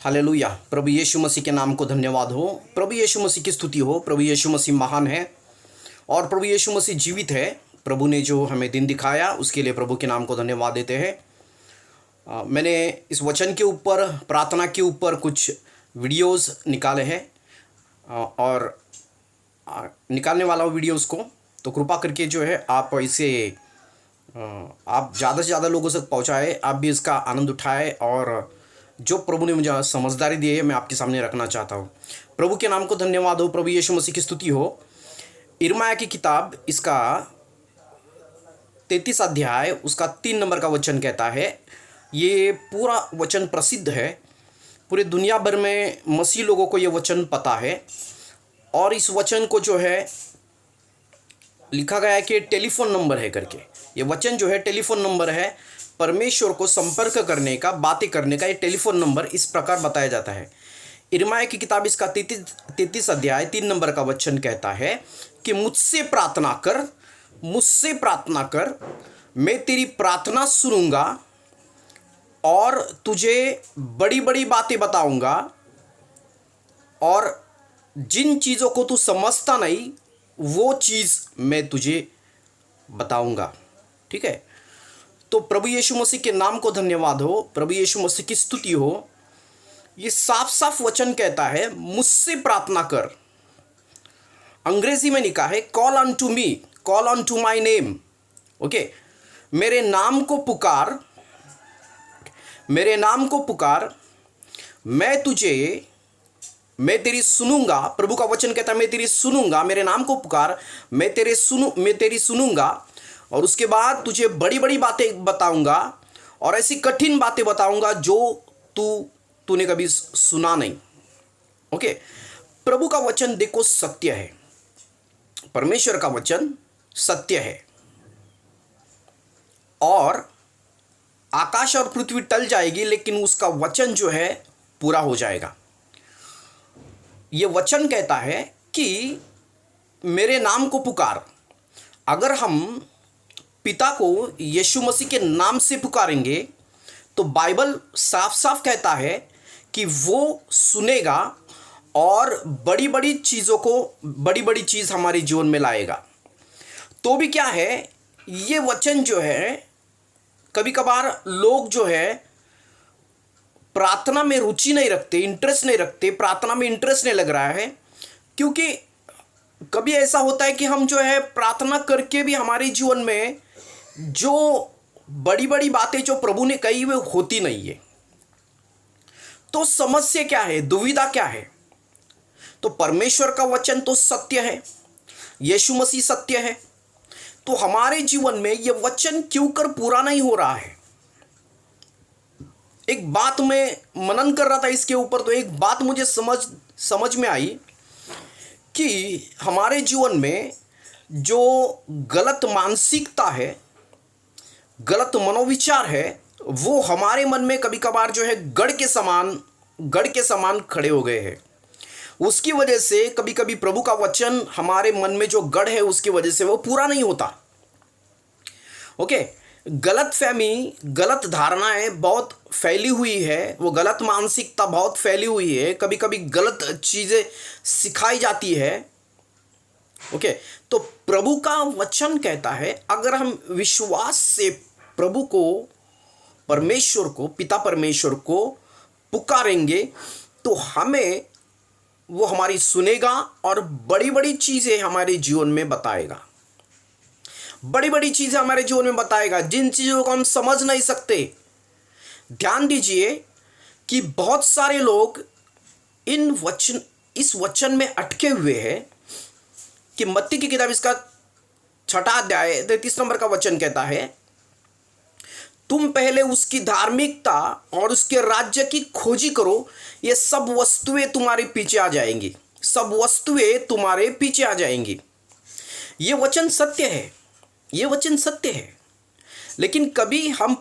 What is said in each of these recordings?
Hallelujah. प्रभु यीशु मसीह के नाम को धन्यवाद हो। प्रभु यीशु मसीह की स्तुति हो। प्रभु यीशु मसीह महान है और प्रभु यीशु मसीह जीवित है। प्रभु ने जो हमें दिन दिखाया उसके लिए प्रभु के नाम को धन्यवाद देते हैं। मैंने इस वचन के ऊपर, प्रार्थना के ऊपर कुछ वीडियोस निकाले हैं और निकालने वाला हूँ वीडियोस को। तो कृपा करके जो है आप इसे आप ज़्यादा से ज़्यादा लोगों तक पहुँचाए, आप भी इसका आनंद उठाए और जो प्रभु ने मुझे समझदारी दी है मैं आपके सामने रखना चाहता हूँ। प्रभु के नाम को धन्यवाद हो। प्रभु यीशु मसीह की स्तुति हो। यिर्मयाह की किताब इसका 33 अध्याय उसका 3 नंबर का वचन कहता है। ये पूरा वचन प्रसिद्ध है, पूरे दुनिया भर में मसीह लोगों को ये वचन पता है। और इस वचन को जो है लिखा गया है कि टेलीफोन नंबर है करके। ये वचन जो है टेलीफोन नंबर है, परमेश्वर को संपर्क करने का, बातें करने का ये टेलीफोन नंबर इस प्रकार बताया जाता है। यिर्मयाह की किताब इसका 33 अध्याय 3 नंबर का वचन कहता है कि मुझसे प्रार्थना कर, मैं तेरी प्रार्थना सुनूंगा और तुझे बड़ी बड़ी बातें बताऊंगा और जिन चीज़ों को तू समझता नहीं वो चीज़ मैं तुझे बताऊंगा। ठीक है, तो प्रभु यीशु मसीह के नाम को धन्यवाद हो। प्रभु यीशु मसीह की स्तुति हो। ये साफ साफ वचन कहता है मुझसे प्रार्थना कर। अंग्रेजी में लिखा है call on to me, call on to my name. Okay, मेरे नाम को पुकार, मेरे नाम को पुकार, मैं तेरी सुनूंगा। प्रभु का वचन कहता है मैं तेरी सुनूंगा। मेरे नाम को पुकार, मैं तेरी सुनूंगा और उसके बाद तुझे बड़ी बड़ी बातें बताऊंगा और ऐसी कठिन बातें बताऊंगा जो तूने कभी सुना नहीं। ओके, प्रभु का वचन देखो सत्य है, परमेश्वर का वचन सत्य है और आकाश और पृथ्वी टल जाएगी लेकिन उसका वचन जो है पूरा हो जाएगा। यह वचन कहता है कि मेरे नाम को पुकार। अगर हम पिता को यीशु मसीह के नाम से पुकारेंगे तो बाइबल साफ साफ कहता है कि वो सुनेगा और बड़ी बड़ी चीज़ हमारे जीवन में लाएगा। तो भी क्या है, ये वचन जो है कभी कभार लोग जो है प्रार्थना में रुचि नहीं रखते, इंटरेस्ट नहीं रखते, प्रार्थना में इंटरेस्ट नहीं लग रहा है क्योंकि कभी ऐसा होता है कि हम जो है प्रार्थना करके भी हमारे जीवन में जो बड़ी बड़ी बातें जो प्रभु ने कही वो होती नहीं है। तो समस्या क्या है, दुविधा क्या है? तो परमेश्वर का वचन तो सत्य है, यीशु मसीह सत्य है, तो हमारे जीवन में ये वचन क्यों कर पूरा नहीं हो रहा है? एक बात मैं मनन कर रहा था इसके ऊपर, तो एक बात मुझे समझ में आई कि हमारे जीवन में जो गलत मानसिकता है, गलत मनोविचार है, वो हमारे मन में कभी कभार जो है गढ़ के समान खड़े हो गए हैं। उसकी वजह से कभी कभी प्रभु का वचन हमारे मन में जो गढ़ है उसकी वजह से वो पूरा नहीं होता। ओके, गलतफहमी, गलत धारणाएं बहुत फैली हुई है, वो गलत मानसिकता बहुत फैली हुई है, कभी कभी गलत चीज़ें सिखाई जाती है। ओके, तो प्रभु का वचन कहता है अगर हम विश्वास से प्रभु को, परमेश्वर को, पिता परमेश्वर को पुकारेंगे तो वो हमारी सुनेगा और बड़ी बड़ी चीज़ें हमारे जीवन में बताएगा। बड़ी बड़ी चीज़ें हमारे जीवन में बताएगा जिन चीज़ों को हम समझ नहीं सकते। ध्यान दीजिए कि बहुत सारे लोग इस वचन में अटके हुए हैं कि मत्ती की किताब इसका 6 अध्याय 33 नंबर का वचन कहता है तुम पहले उसकी धार्मिकता और उसके राज्य की खोजी करो, ये सब वस्तुएं तुम्हारे पीछे आ जाएंगी, सब वस्तुएं तुम्हारे पीछे आ जाएंगी। ये वचन सत्य है, ये वचन सत्य है। लेकिन कभी हम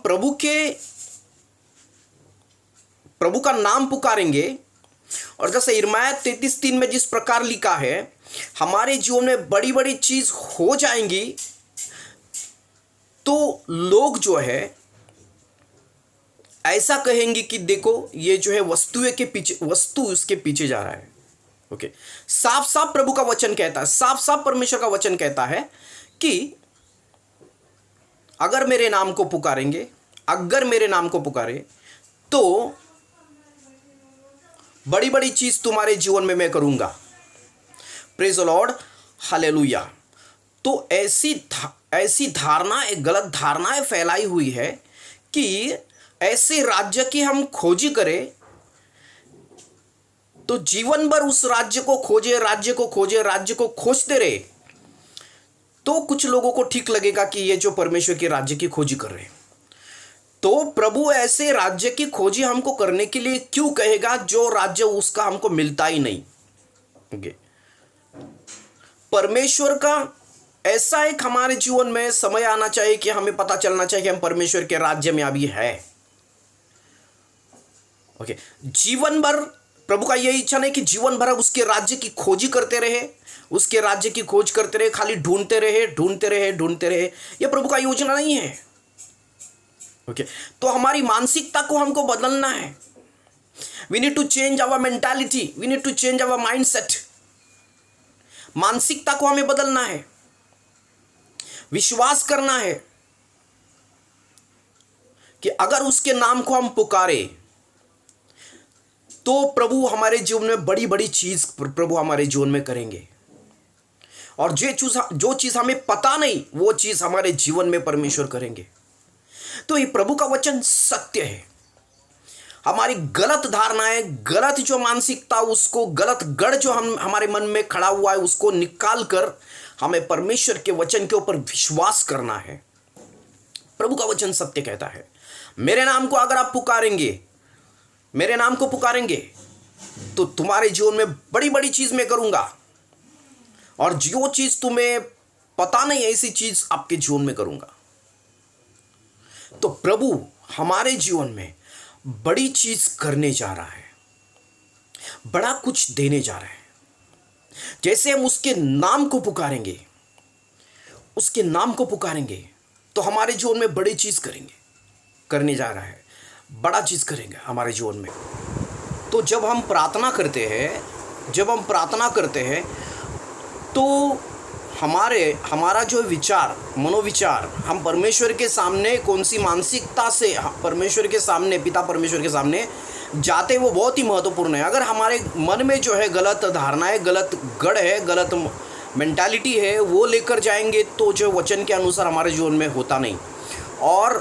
प्रभु का नाम पुकारेंगे और जैसे यिर्मयाह 33:3 में जिस प्रकार लिखा है हमारे जीवन में बड़ी बड़ी चीज हो जाएंगी, तो लोग जो है ऐसा कहेंगे कि देखो ये जो है वस्तु उसके पीछे जा रहा है। ओके, साफ साफ प्रभु का वचन कहता है, साफ साफ परमेश्वर का वचन कहता है कि अगर मेरे नाम को पुकारेंगे, अगर मेरे नाम को पुकारे तो बड़ी बड़ी चीज तुम्हारे जीवन में मैं करूंगा। Praise the lord, hallelujah. तो ऐसी धारणा, एक गलत धारणाएं फैलाई हुई है कि ऐसे राज्य की हम खोजी करें तो जीवन भर उस राज्य को खोजे, राज्य को खोजते रहे तो कुछ लोगों को ठीक लगेगा कि ये जो परमेश्वर के राज्य की खोजी कर रहे हैं। तो प्रभु ऐसे राज्य की खोजी हमको करने के लिए क्यों कहेगा जो राज्य उसका हमको मिलता ही नहीं। ओके, परमेश्वर का ऐसा एक हमारे जीवन में समय आना चाहिए कि हमें पता चलना चाहिए कि हम परमेश्वर के राज्य में अभी है। ओके, जीवन भर प्रभु का यही इच्छा नहीं कि जीवन भर उसके राज्य की खोजी करते रहे, उसके राज्य की खोज करते रहे, खाली ढूंढते रहे। यह प्रभु का योजना नहीं है। ओके, तो हमारी मानसिकता को हमको बदलना है। We need to change our mentality, we need to change our mindset. मानसिकता को हमें बदलना है, विश्वास करना है कि अगर उसके नाम को हम पुकारे तो प्रभु हमारे जीवन में बड़ी बड़ी चीज प्रभु हमारे जीवन में करेंगे। और जो चीज हमें पता नहीं वो चीज हमारे जीवन में परमेश्वर करेंगे। तो ये प्रभु का वचन सत्य है। हमारी गलत धारणाएं, गलत जो मानसिकता, उसको गलत गढ़ जो हमारे मन में खड़ा हुआ है उसको निकाल कर हमें परमेश्वर के वचन के ऊपर विश्वास करना है। प्रभु का वचन सत्य कहता है, मेरे नाम को अगर आप पुकारेंगे, मेरे नाम को पुकारेंगे तो तुम्हारे जीवन में बड़ी बड़ी चीज मैं करूंगा। और जो चीज तुम्हें पता नहीं ऐसी चीज आपके जीवन में करूंगा। तो प्रभु हमारे जीवन में बड़ी चीज करने जा रहा है, बड़ा कुछ देने जा रहा है। जैसे हम उसके नाम को पुकारेंगे, उसके नाम को पुकारेंगे तो हमारे जीवन में बड़ी चीज करने जा रहा है, बड़ा चीज करेंगे हमारे जीवन में। तो जब हम प्रार्थना करते हैं तो हमारा जो मनोविचार, हम परमेश्वर के सामने कौन सी मानसिकता से पिता परमेश्वर के सामने जाते, वो बहुत ही महत्वपूर्ण है। अगर हमारे मन में जो है गलत धारणाएं, गलत गढ़ है, गलत मेंटालिटी है, वो लेकर जाएंगे तो जो वचन के अनुसार हमारे जीवन में होता नहीं। और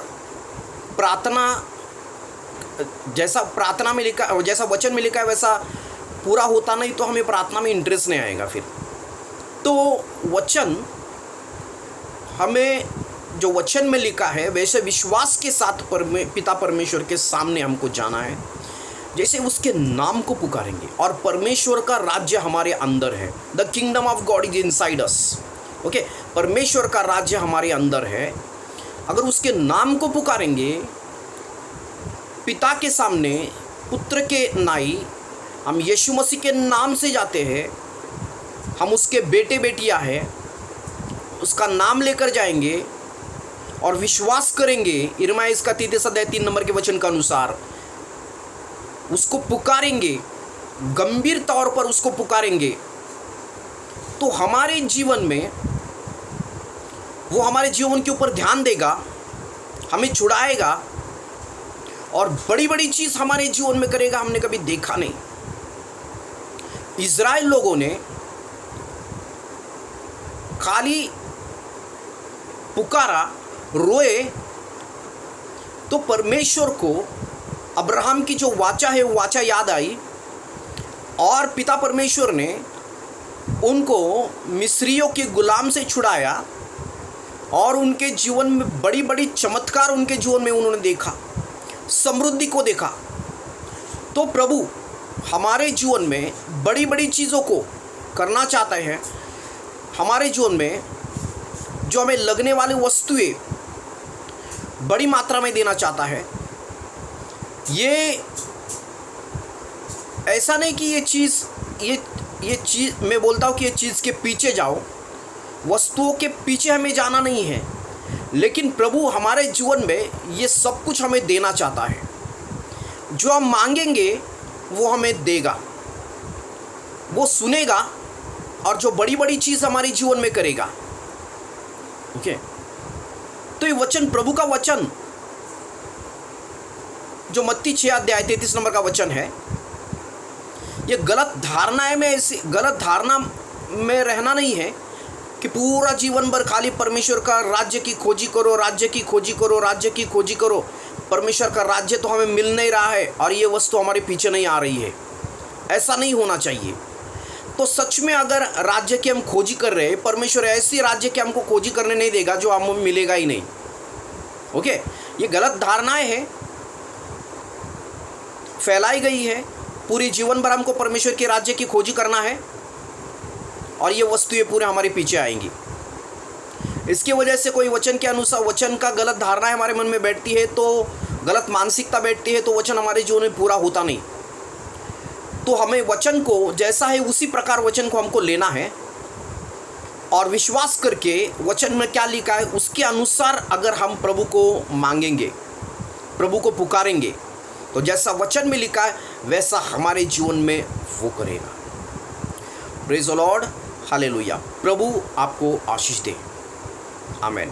प्रार्थना जैसा वचन में लिखा है वैसा पूरा होता नहीं तो हमें प्रार्थना में इंटरेस्ट नहीं आएगा फिर। तो वचन हमें, जो वचन में लिखा है वैसे विश्वास के साथ पिता परमेश्वर के सामने हमको जाना है। जैसे उसके नाम को पुकारेंगे और परमेश्वर का राज्य हमारे अंदर है। The kingdom of God is inside us. Okay, परमेश्वर का राज्य हमारे अंदर है। अगर उसके नाम को पुकारेंगे, पिता के सामने पुत्र के नाई हम यीशु मसीह के नाम से जाते हैं, हम उसके बेटे बेटियां हैं, उसका नाम लेकर जाएंगे और विश्वास करेंगे यिर्मयाह इसका 33 अध्याय 3 नंबर के वचन के अनुसार उसको पुकारेंगे, गंभीर तौर पर उसको पुकारेंगे, तो हमारे जीवन में वो हमारे जीवन के ऊपर ध्यान देगा, हमें छुड़ाएगा और बड़ी बड़ी चीज हमारे जीवन में करेगा, हमने कभी देखा नहीं। इज़राइल लोगों ने खाली पुकारा, रोए तो परमेश्वर को अब्राहम की जो वाचा है वो वाचा याद आई और पिता परमेश्वर ने उनको मिस्रियों के गुलाम से छुड़ाया और उनके जीवन में बड़ी बड़ी चमत्कार उनके जीवन में उन्होंने देखा, समृद्धि को देखा। तो प्रभु हमारे जीवन में बड़ी बड़ी चीज़ों को करना चाहते हैं। हमारे जीवन में जो हमें लगने वाली वस्तुएं बड़ी मात्रा में देना चाहता है। ये ऐसा नहीं कि ये चीज़ मैं बोलता हूँ कि ये चीज़ के पीछे जाओ, वस्तुओं के पीछे हमें जाना नहीं है, लेकिन प्रभु हमारे जीवन में ये सब कुछ हमें देना चाहता है। जो हम मांगेंगे वो हमें देगा, वो सुनेगा और जो बड़ी बड़ी चीज़ हमारे जीवन में करेगा। ओके, तो ये वचन, प्रभु का वचन जो मत्ती 6 अध्याय 33 नंबर का वचन है, ये गलत धारणाएं में, ऐसी गलत धारणा में रहना नहीं है कि पूरा जीवन भर खाली परमेश्वर का राज्य की खोजी करो, राज्य की खोजी करो, राज्य की खोजी करो। परमेश्वर का राज्य तो हमें मिल नहीं रहा है और ये वस्तु हमारे पीछे नहीं आ रही है, ऐसा नहीं होना चाहिए। तो सच में अगर राज्य की हम खोजी कर रहे हैं, परमेश्वर ऐसी राज्य की हमको खोजी करने नहीं देगा जो हमें मिलेगा ही नहीं। ओके, ये गलत धारणाएं हैं, फैलाई गई है। पूरी जीवन भर हमको परमेश्वर के राज्य की खोजी करना है और ये वस्तुएं पूरे हमारे पीछे आएंगी। इसकी वजह से कोई वचन के अनुसार, वचन का गलत धारणाएं हमारे मन में बैठती है, तो गलत मानसिकता बैठती है, तो वचन हमारे जीवन में पूरा होता नहीं। तो हमें वचन को जैसा है उसी प्रकार वचन को हमको लेना है और विश्वास करके वचन में क्या लिखा है उसके अनुसार अगर हम प्रभु को मांगेंगे, प्रभु को पुकारेंगे, तो जैसा वचन में लिखा है वैसा हमारे जीवन में वो करेगा। Praise the lord, hallelujah. प्रभु आपको आशीष दे। आमीन।